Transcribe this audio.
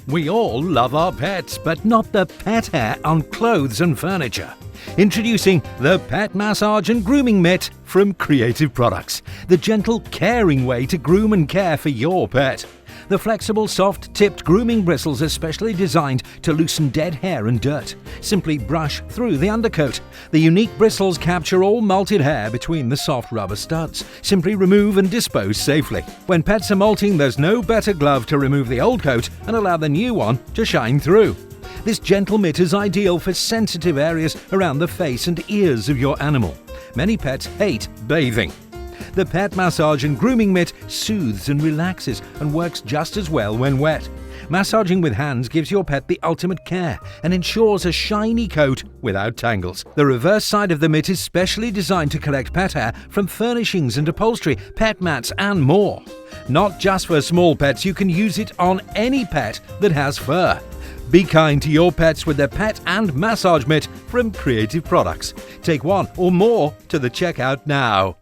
We all love our pets, but not the pet hair on clothes and furniture. Introducing the Pet Massage and Grooming Mitt from Creative Products, the gentle, caring way to groom and care for your pet. The flexible, soft-tipped grooming bristles are specially designed to loosen dead hair and dirt. Simply brush through the undercoat. The unique bristles capture all molted hair between the soft rubber studs. Simply remove and dispose safely. When pets are molting, there's no better glove to remove the old coat and allow the new one to shine through. This gentle mitt is ideal for sensitive areas around the face and ears of your animal. Many pets hate bathing. The Pet Massage and Grooming Mitt soothes and relaxes and works just as well when wet. Massaging with hands gives your pet the ultimate care and ensures a shiny coat without tangles. The reverse side of the mitt is specially designed to collect pet hair from furnishings and upholstery, pet mats and more. Not just for small pets, you can use it on any pet that has fur. Be kind to your pets with the Pet and Massage Mitt from Creative Products. Take one or more to the checkout now.